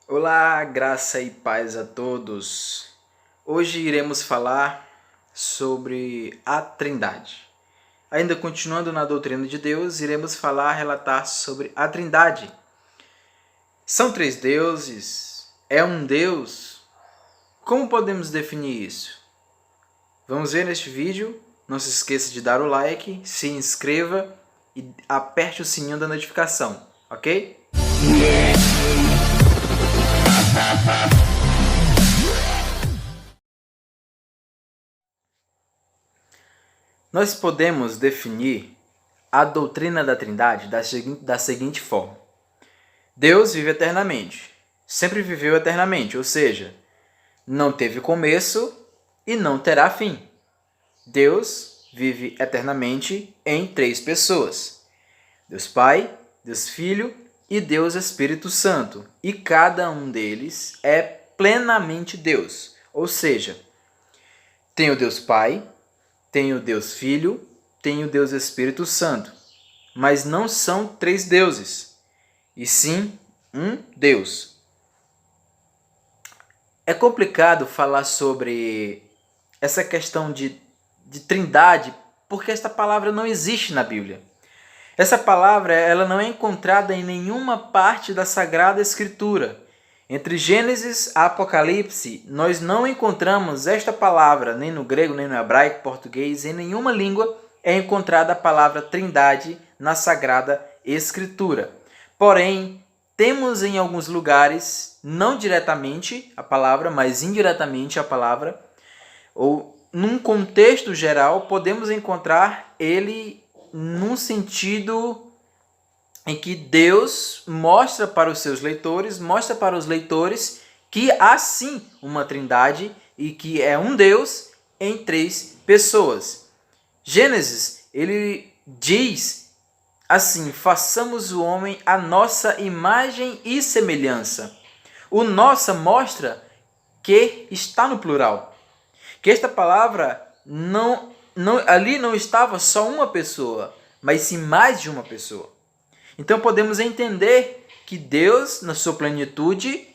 Olá, graça e paz a todos. Hoje iremos falar sobre a Trindade. Ainda continuando na doutrina de Deus, iremos relatar sobre a Trindade. São três deuses? É um Deus? Como podemos definir isso? Vamos ver neste vídeo. Não se esqueça de dar o like, se inscreva e aperte o sininho da notificação, ok? Nós podemos definir a doutrina da Trindade da seguinte forma. Deus vive eternamente, sempre viveu eternamente, ou seja, não teve começo e não terá fim. Deus vive eternamente em três pessoas: Deus Pai, Deus Filho e Deus Espírito Santo. E cada um deles é plenamente Deus, ou seja, tem o Deus Pai, tem o Deus Filho, tem o Deus Espírito Santo. Mas não são três deuses, e sim um Deus. É complicado falar sobre essa questão de trindade, porque esta palavra não existe na Bíblia. Essa palavra ela não é encontrada em nenhuma parte da Sagrada Escritura. Entre Gênesis e Apocalipse, nós não encontramos esta palavra, nem no grego, nem no hebraico, português, em nenhuma língua é encontrada a palavra Trindade na Sagrada Escritura. Porém, temos em alguns lugares, não diretamente a palavra, mas indiretamente a palavra, ou num contexto geral, podemos encontrar ele num sentido em que Deus mostra para os seus leitores, mostra para os leitores que há sim uma trindade e que é um Deus em três pessoas. Gênesis, ele diz assim: façamos o homem à nossa imagem e semelhança. O nossa mostra que está no plural. Que esta palavra ali não estava só uma pessoa, mas sim mais de uma pessoa. Então podemos entender que Deus, na sua plenitude,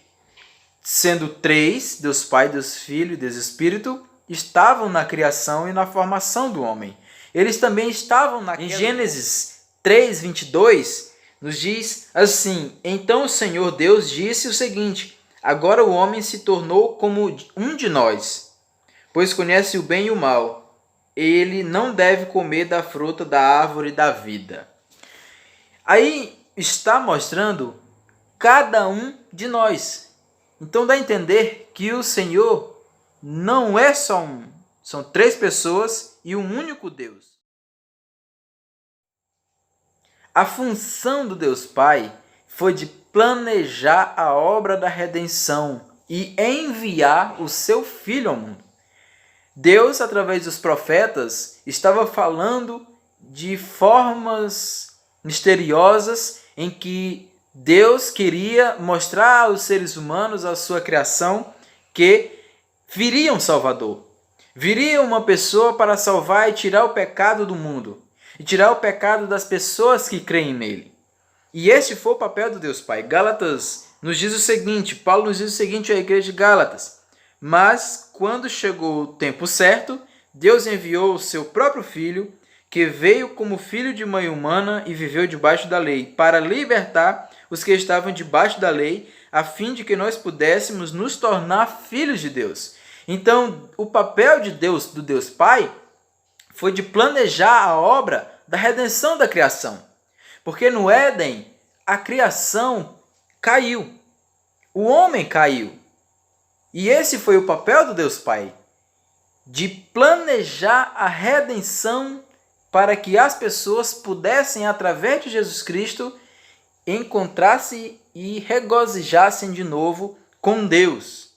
sendo três, Deus Pai, Deus Filho e Deus Espírito, estavam na criação e na formação do homem. Eles também estavam Em Gênesis 3:22, nos diz assim: então o Senhor Deus disse o seguinte: agora o homem se tornou como um de nós, pois conhece o bem e o mal. Ele não deve comer da fruta da árvore da vida. Aí está mostrando cada um de nós. Então dá a entender que o Senhor não é só um. São três pessoas e um único Deus. A função do Deus Pai foi de planejar a obra da redenção e enviar o seu Filho ao mundo. Deus, através dos profetas, estava falando de formas misteriosas em que Deus queria mostrar aos seres humanos, à sua criação, que viria um Salvador. Viria uma pessoa para salvar e tirar o pecado do mundo. E tirar o pecado das pessoas que creem nele. E este foi o papel do Deus Pai. Gálatas nos diz o seguinte, Paulo nos diz o seguinte à igreja de Gálatas: mas quando chegou o tempo certo, Deus enviou o seu próprio Filho, que veio como filho de mãe humana e viveu debaixo da lei, para libertar os que estavam debaixo da lei, a fim de que nós pudéssemos nos tornar filhos de Deus. Então, o papel de Deus, do Deus Pai, foi de planejar a obra da redenção da criação. Porque no Éden, a criação caiu. O homem caiu. E esse foi o papel do Deus Pai, de planejar a redenção para que as pessoas pudessem, através de Jesus Cristo, encontrar-se e regozijassem de novo com Deus.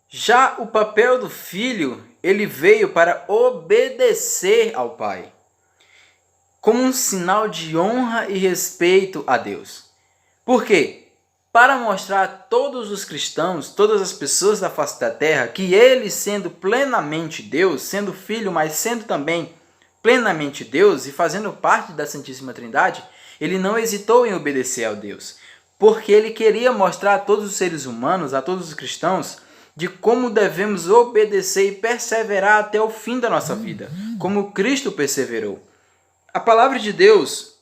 Já o papel do Filho, ele veio para obedecer ao Pai, como um sinal de honra e respeito a Deus. Por quê? Para mostrar a todos os cristãos, todas as pessoas da face da terra, que ele, sendo plenamente Deus, sendo Filho, mas sendo também plenamente Deus e fazendo parte da Santíssima Trindade, ele não hesitou em obedecer a Deus, porque ele queria mostrar a todos os seres humanos, a todos os cristãos, de como devemos obedecer e perseverar até o fim da nossa vida, como Cristo perseverou. A palavra de Deus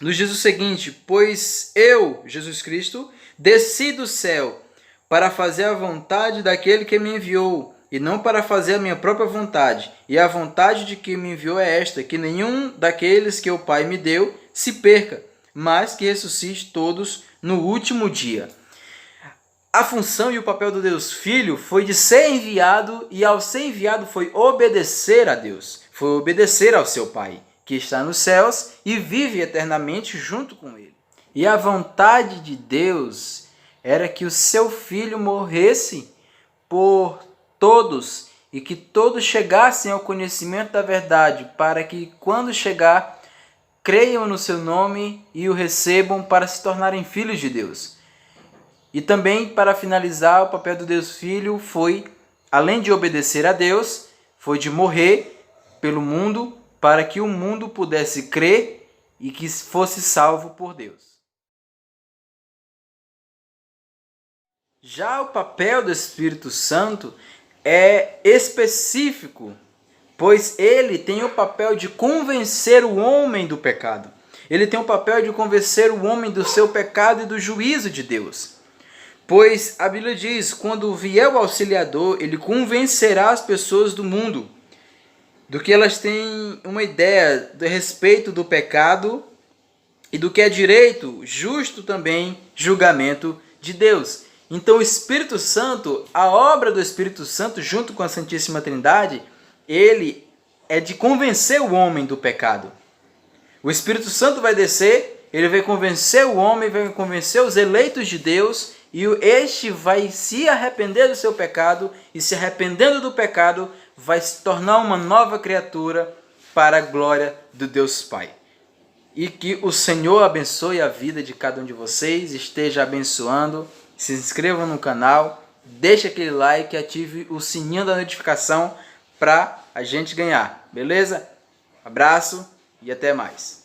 nos diz o seguinte: pois eu, Jesus Cristo, desci do céu para fazer a vontade daquele que me enviou, e não para fazer a minha própria vontade. E a vontade de que me enviou é esta, que nenhum daqueles que o Pai me deu se perca, mas que ressuscite todos no último dia. A função e o papel do Deus Filho foi de ser enviado, e ao ser enviado foi obedecer a Deus, foi obedecer ao seu Pai, que está nos céus e vive eternamente junto com ele. E a vontade de Deus era que o seu Filho morresse por todos e que todos chegassem ao conhecimento da verdade, para que quando chegar, creiam no seu nome e o recebam para se tornarem filhos de Deus. E também, para finalizar, o papel do Deus Filho foi, além de obedecer a Deus, foi de morrer pelo mundo para que o mundo pudesse crer e que fosse salvo por Deus. Já o papel do Espírito Santo é específico, pois ele tem o papel de convencer o homem do pecado. Ele tem o papel de convencer o homem do seu pecado e do juízo de Deus. Pois a Bíblia diz, quando vier o auxiliador, ele convencerá as pessoas do mundo, do que elas têm uma ideia a respeito do pecado e do que é direito, justo também, julgamento de Deus. Então o Espírito Santo, a obra do Espírito Santo junto com a Santíssima Trindade, ele é de convencer o homem do pecado. O Espírito Santo vai descer, ele vai convencer o homem, vai convencer os eleitos de Deus, e este vai se arrepender do seu pecado, e se arrependendo do pecado, vai se tornar uma nova criatura para a glória do Deus Pai. E que o Senhor abençoe a vida de cada um de vocês, esteja abençoando. Se inscreva no canal, deixe aquele like e ative o sininho da notificação para a gente ganhar, beleza? Abraço e até mais.